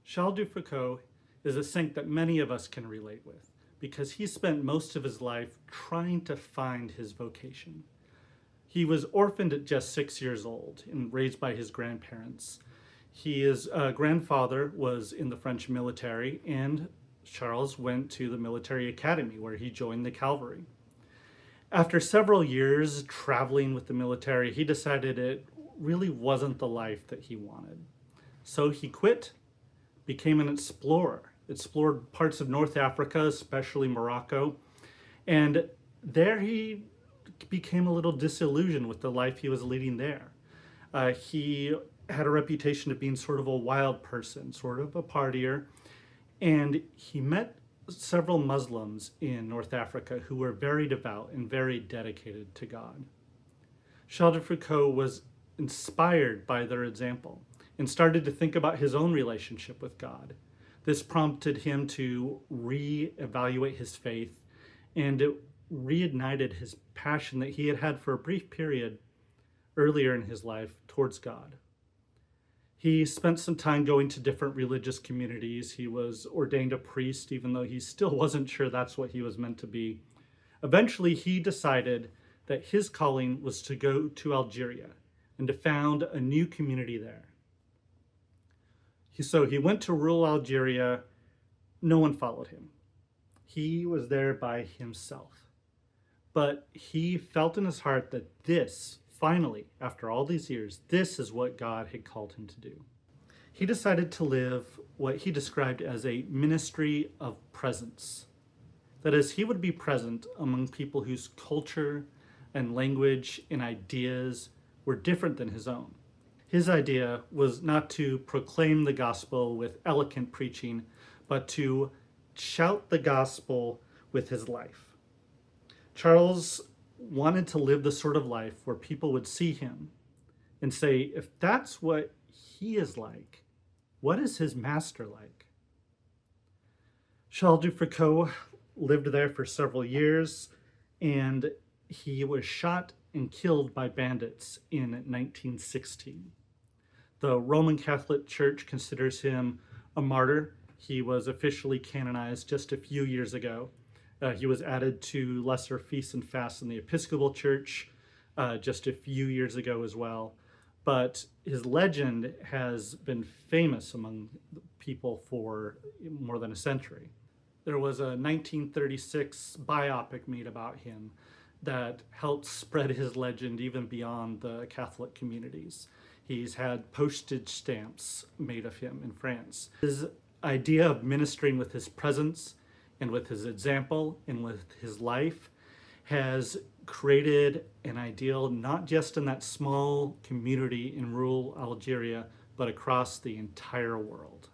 Charles de Foucauld is a saint that many of us can relate with because he spent most of his life trying to find his vocation. He was orphaned at just 6 years old and raised by his grandparents. His grandfather was in the French military, and Charles went to the military academy where he joined the cavalry. After several years traveling with the military, he decided it really wasn't the life that he wanted. So he quit, became an explorer, explored parts of North Africa, especially Morocco, and there he became a little disillusioned with the life he was leading there. He had a reputation of being sort of a wild person, sort of a partier, and he met several Muslims in North Africa who were very devout and very dedicated to God. Charles de Foucauld was inspired by their example and started to think about his own relationship with God. This prompted him to reevaluate his faith, and it reignited his passion that he had had for a brief period earlier in his life towards God. He spent some time going to different religious communities. He was ordained a priest, even though he still wasn't sure that's what he was meant to be. Eventually, he decided that his calling was to go to Algeria and to found a new community there. So he went to rural Algeria. No one followed him. He was there by himself. But he felt in his heart that this, finally, after all these years, this is what God had called him to do. He decided to live what he described as a ministry of presence. That is, he would be present among people whose culture and language and ideas were different than his own. His idea was not to proclaim the gospel with eloquent preaching, but to shout the gospel with his life. Charles wanted to live the sort of life where people would see him and say, if that's what he is like, what is his master like? Charles de Foucauld lived there for several years, and he was shot and killed by bandits in 1916. The Roman Catholic Church considers him a martyr. He was officially canonized just a few years ago. He was added to lesser feasts and fasts in the Episcopal Church just a few years ago as well. But his legend has been famous among people for more than a century. There was a 1936 biopic made about him that helped spread his legend even beyond the Catholic communities. He's had postage stamps made of him in France. His idea of ministering with his presence and with his example and with his life has created an ideal not just in that small community in rural Algeria, but across the entire world.